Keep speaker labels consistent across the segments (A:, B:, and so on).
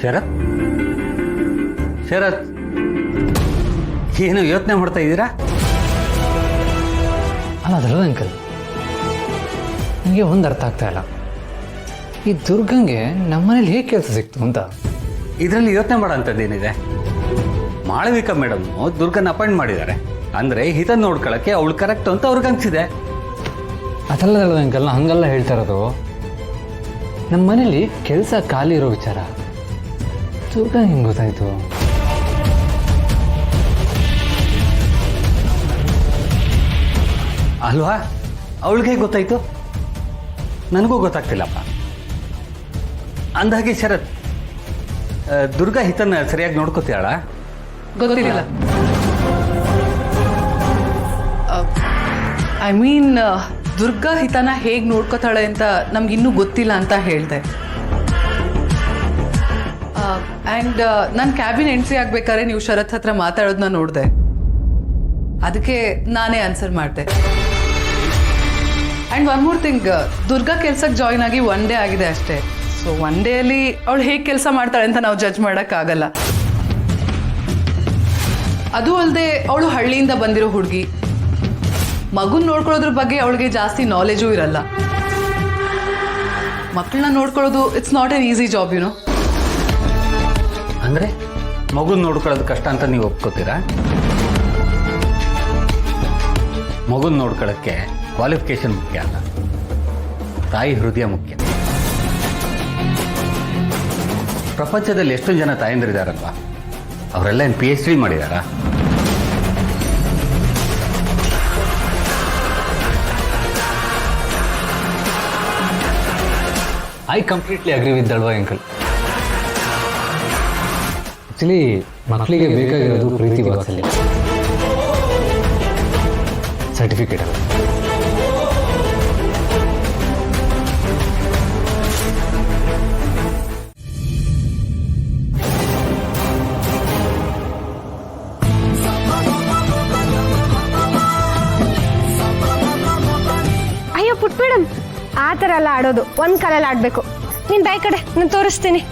A: ಶರತ್ ಶರತ್ ಏನು ಯೋಚನೆ ಮಾಡ್ತಾ ಇದ್ದೀರಾ?
B: ಅಲ್ಲ ಅದಲ್ಲ ಅಂಕಲ್, ನನಗೆ ಒಂದು ಅರ್ಥ ಆಗ್ತಾ ಇಲ್ಲ. ಈ ದುರ್ಗಂಗೆ ನಮ್ಮನೇಲಿ ಹೇಗೆ ಕೆಲಸ ಸಿಕ್ತು ಅಂತ.
A: ಇದರಲ್ಲಿ ಯೋಚನೆ ಮಾಡೋಂಥದ್ದೇನಿದೆ? ಮಾಳವಿಕಾ ಮೇಡಮ್ ದುರ್ಗನ ಅಪಾಯಿಂಟ್ ಮಾಡಿದ್ದಾರೆ ಅಂದರೆ ಹಿತನ್ ನೋಡ್ಕೊಳ್ಳೋಕ್ಕೆ ಅವಳು ಕರೆಕ್ಟ್ ಅಂತ ಅವ್ರಿಗೆ ಅನಿಸಿದೆ.
B: ಅದಲ್ಲ ಅಂಕಲ್, ನಾ ಹಂಗಲ್ಲ ಹೇಳ್ತಾ ಇರೋದು. ನಮ್ಮ ಮನೇಲಿ ಕೆಲಸ ಖಾಲಿ ಇರೋ ವಿಚಾರ ದುರ್ಗ ಹೆಂಗೆ ಗೊತ್ತಾಯ್ತು?
A: ಅಲ್ವಾ, ಅವಳಿಗೆ ಗೊತ್ತಾಯ್ತು, ನನಗೂ ಗೊತ್ತಾಗ್ತಿಲ್ಲಪ್ಪ. ಅಂದಾಗೆ ಶರತ್, ದುರ್ಗಾ ಹಿತನ್ನ ಸರಿಯಾಗಿ ನೋಡ್ಕೋತೀಯಾಳ?
C: ಗೊತ್ತಿಲ್ಲ. ಐ ಮೀನ್ ದುರ್ಗಾ ಹಿತನ ಹೇಗೆ ನೋಡ್ಕೋತಾಳೆ ಅಂತ ನಮ್ಗಿನ್ನೂ ಗೊತ್ತಿಲ್ಲ ಅಂತ ಹೇಳಿದೆ. ಆ್ಯಂಡ್ ನಾನು ಕ್ಯಾಬಿನ್ ಎಂಟ್ರಿ ಆಗ್ಬೇಕಾದ್ರೆ ನೀವು ಶರತ್ ಹತ್ರ ಮಾತಾಡೋದನ್ನ ನೋಡಿದೆ, ಅದಕ್ಕೆ ನಾನೇ ಆನ್ಸರ್ ಮಾಡಿದೆ. And one more thing, Durga ಕೆಲ್ಸಕ್ಕೆ ಜಾಯ್ನ್ ಆಗಿ 1 ಡೇ ಆಗಿದೆ ಅಷ್ಟೇ. ಸೊ 1 ಡೇಯಲ್ಲಿ ಅವಳು ಹೇಗೆ ಕೆಲಸ ಮಾಡ್ತಾಳೆ ಅಂತ ನಾವು ಜಡ್ಜ್ ಮಾಡೋಕ್ಕಾಗಲ್ಲ. ಅದು ಅಲ್ಲದೆ ಅವಳು ಹಳ್ಳಿಯಿಂದ ಬಂದಿರೋ ಹುಡುಗಿ, ಮಗುನ ನೋಡ್ಕೊಳ್ಳೋದ್ರ ಬಗ್ಗೆ ಅವಳಿಗೆ ಜಾಸ್ತಿ ನಾಲೆಜು ಇರಲ್ಲ. ಮಕ್ಕಳನ್ನ ನೋಡ್ಕೊಳ್ಳೋದು it's not an easy job, YONO.
A: ಅಂದರೆ ಮಗುನ ನೋಡ್ಕೊಳ್ಳೋದು ಕಷ್ಟ ಅಂತ ನೀವು ಒಪ್ಕೋತೀರಾ? ಮಗುನ ನೋಡ್ಕೊಳ್ಳೋಕ್ಕೆ ಕ್ವಾಲಿಫಿಕೇಶನ್ ಮುಖ್ಯ ಅಲ್ಲ, ತಾಯಿ ಹೃದಯ ಮುಖ್ಯ. ಪ್ರಪಂಚದಲ್ಲಿ ಎಷ್ಟೊಂದು ಜನ ತಾಯಂದಿರಿದಾರಲ್ವಾ, ಅವರೆಲ್ಲ ಏನು PhD ಮಾಡಿದಾರಾ?
B: I completely agree with Dalwa uncle. Actually ಮಕ್ಕಳಿಗೆ ಬೇಕಾಗಿರೋದು ಪ್ರೀತಿ ವಾತ್ಸಲ್ಯ, ಸರ್ಟಿಫಿಕೇಟ್ ಅಲ್ಲ.
D: ಅಯ್ಯೋ ಪುಟ್ ಮೇಡಮ್, ಆ ಥರ ಎಲ್ಲ ಆಡೋದು ಒಂದು ಕಾಲಲ್ಲಿ ಆಡಬೇಕು. ನೀನು ಬಾಯ್ ಕಡೆ, ನಾನು ತೋರಿಸ್ತೀನಿ.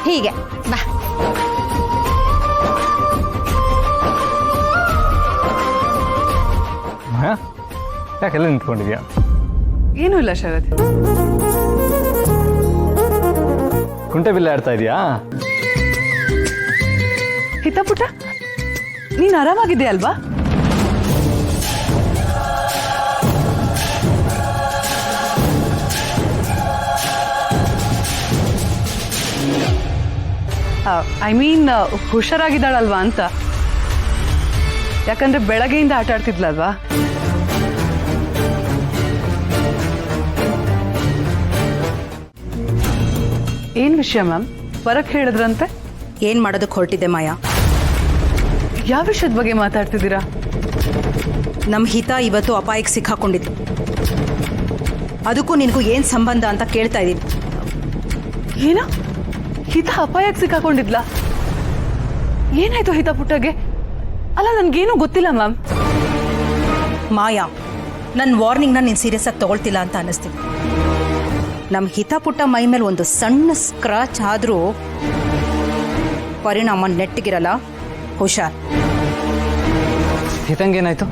D: ಹೀಗೆ ಬಾ.
B: ಯಾಕೆಲ್ಲ ನಿಂತ್ಕೊಂಡಿದ್ಯಾ?
C: ಏನೂ ಇಲ್ಲ ಶರತ್.
B: ಕುಂಟೆ ಬಿಲ್ಲೆ ಆಡ್ತಾ ಇದೆಯಾ?
C: ಹಿತಪುಟ, ನೀನು ಆರಾಮಾಗಿದೆಯಾ ಅಲ್ವಾ? ಐ ಮೀನ್ ಹುಷಾರಾಗಿದ್ದಾಳಲ್ವಾ ಅಂತ. ಯಾಕಂದ್ರೆ ಬೆಳಗ್ಗೆಯಿಂದ ಆಟ ಆಡ್ತಿದ್ಲಲ್ವಾ? ಏನ್ ವಿಷಯ ಮ್ಯಾಮ್? ಬರಕ್ ಹೇಳಿದ್ರಂತೆ?
E: ಏನ್ ಮಾಡೋದಕ್ಕೆ ಹೊರಟಿದೆ ಮಾಯಾ?
C: ಯಾವ ವಿಷಯದ ಬಗ್ಗೆ ಮಾತಾಡ್ತಿದ್ದೀರಾ?
E: ನಮ್ಮ ಹಿತ ಇವತ್ತು ಅಪಾಯಕ್ಕೆ ಸಿಕ್ಕಾಕೊಂಡಿದ್ಲು, ಅದಕ್ಕೂ ನಿನಗೂ ಏನ್ ಸಂಬಂಧ ಅಂತ ಕೇಳ್ತಾ ಇದ್ದೀನಿ.
C: ಏನ? ಹಿತ ಅಪಾಯಕ್ಕೆ ಸಿಕ್ಕಾಕೊಂಡಿದ್ಲಾ? ಏನಾಯ್ತು ಹಿತ ಪುಟ್ಟಗೆ? ಅಲ್ಲ, ನನ್ಗೇನು ಗೊತ್ತಿಲ್ಲ ಮ್ಯಾಮ್.
E: ಮಾಯಾ, ನನ್ನ ವಾರ್ನಿಂಗ್ನ ನೀನು ಸೀರಿಯಸ್ ಆಗಿ ತಗೊಳ್ತಿಲ್ಲ ಅಂತ ಅನ್ನಿಸ್ತೀನಿ. ನಮ್ಮ ಹಿತಪುಟ್ಟ ಮೈ ಮೇಲೆ ಒಂದು ಸಣ್ಣ ಸ್ಕ್ರಾಚ್ ಆದರೂ ಪರಿಣಾಮ ನೆಟ್ಟಿಗಿರಲ್ಲ, ಹುಷಾರ್.
B: ಹಿತಂಗೇನಾಯ್ತು?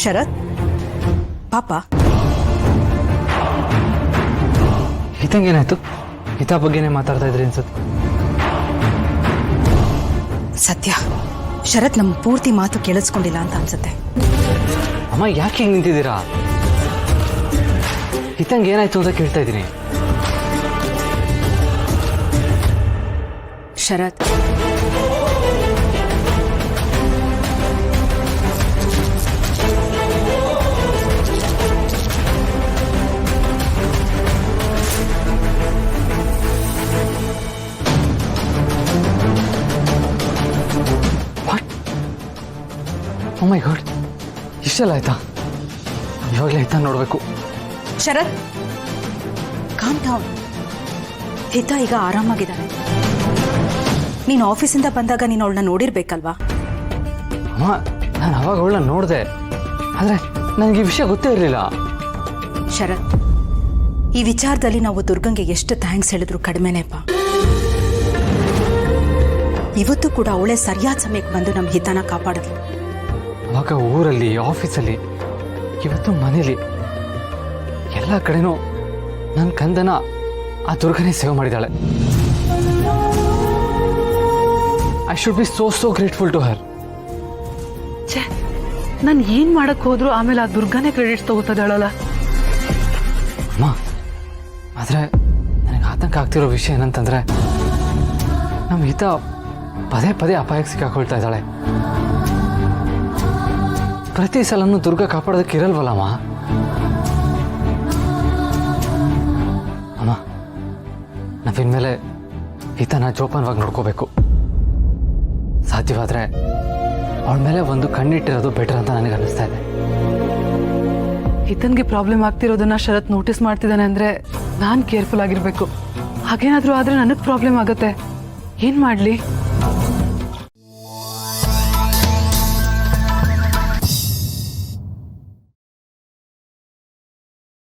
E: ಶರತ್ ಪಾಪ,
B: ಹಿತಂಗೇನಾಯ್ತು? ಹಿತ ಬಗ್ಗೆನೇ ಮಾತಾಡ್ತಾ ಇದ್ರಿ ಅನ್ಸುತ್ತೆ.
E: ಸತ್ಯ, ಶರತ್ ನಮ್ಮ ಪೂರ್ತಿ ಮಾತು ಕೇಳಿಸ್ಕೊಂಡಿಲ್ಲ ಅಂತ ಅನ್ಸುತ್ತೆ.
B: ಅಮ್ಮ, ಯಾಕೆ ಹಿಂಗೆ ನಿಂತಿದ್ದೀರಾ? ಹಿತಂಗೆ ಏನಾಯ್ತು ಅಂತ ಕೇಳ್ತಾ ಇದ್ದೀನಿ.
E: ಶರತ್,
B: ಓ ಮೈ ಗಾಡ್, ಇಷ್ಟೆಲ್ಲ ಆಯ್ತಾ? ಇವಾಗಲೇ ಹಿತ ನೋಡಬೇಕು.
E: ಶರತ್, ಕಾಮ್ ಡೌನ್. ಹಿತ ಈಗ ಆರಾಮಾಗಿದ್ದಾಳೆ. ನೀನು ಆಫೀಸಿಂದ ಬಂದಾಗ ನೀನು ಅವಳನ್ನ ನೋಡಿರ್ಬೇಕಲ್ವಾ?
B: ಅಮ್ಮ, ನಾನು ಅವಾಗ ಅವಳನ್ನ ನೋಡಿದೆ, ಆದರೆ ನನಗೆ ಈ ವಿಷಯ ಗೊತ್ತೇ ಇರಲಿಲ್ಲ.
E: ಶರತ್, ಈ ವಿಚಾರದಲ್ಲಿ ನಾವು ದುರ್ಗಂಗೆ ಎಷ್ಟು ಥ್ಯಾಂಕ್ಸ್ ಹೇಳಿದ್ರು ಕಡಿಮೆನೇಪ್ಪ. ಇವತ್ತು ಕೂಡ ಅವಳೇ ಸರಿಯಾದ ಸಮಯಕ್ಕೆ ಬಂದು ನಮ್ಮ ಹಿತನ ಕಾಪಾಡಿದ್ಲು.
B: ಅವಾಗ ಊರಲ್ಲಿ, ಆಫೀಸಲ್ಲಿ, ಇವತ್ತು ಮನೇಲಿ, ಎಲ್ಲ ಕಡೆನೂ ನನ್ನ ಕಂದನ ಆ ದುರ್ಗನೇ ಸೇವೆ ಮಾಡಿದ್ದಾಳೆ. I should be so grateful to her.
C: ಛೇ, ನಾನು ಏನು ಮಾಡಕ್ಕೆ ಹೋದ್ರು ಆಮೇಲೆ ಆ ದುರ್ಗಾನೇ ಕ್ರೆಡಿಟ್ಸ್ ತಗೋತದಾಳಲ್ಲ.
B: ಅಮ್ಮ, ಆದರೆ ನನಗೆ ಆತಂಕ ಆಗ್ತಿರೋ ವಿಷಯ ಏನಂತಂದರೆ, ನಮ್ಮ ಹಿತ ಪದೇ ಪದೇ ಅಪಾಯಕ್ಕೆ ಸಿಕ್ಕಾಕೊಳ್ತಾ ಇದ್ದಾಳೆ. ಪ್ರತಿ ಸಲನೂ ದುರ್ಗ ಕಾಪಾಡೋದಕ್ಕೆ ಇರಲ್ವಲ್ಲಮ್ಮ. ಅಮ್ಮ, ನಾವಿನ್ಮೇಲೆ ಹಿತನ ಜೋಪಾನವಾಗಿ ನೋಡ್ಕೋಬೇಕು. ಸಾಧ್ಯವಾದರೆ ಅವಳ ಮೇಲೆ ಒಂದು ಕಣ್ಣಿಟ್ಟಿರೋದು ಬೆಟರ್ ಅಂತ ನನಗೆ ಅನ್ನಿಸ್ತಾ ಇದೆ.
C: ಹಿತನ್ಗೆ ಪ್ರಾಬ್ಲಮ್ ಆಗ್ತಿರೋದನ್ನ ಶರತ್ ನೋಟಿಸ್ ಮಾಡ್ತಿದ್ದಾನೆ ಅಂದ್ರೆ ನಾನು ಕೇರ್ಫುಲ್ ಆಗಿರ್ಬೇಕು. ಹಾಗೇನಾದ್ರೂ ಆದ್ರೆ ನನಗೆ ಪ್ರಾಬ್ಲಮ್ ಆಗುತ್ತೆ. ಏನ್ ಮಾಡ್ಲಿ?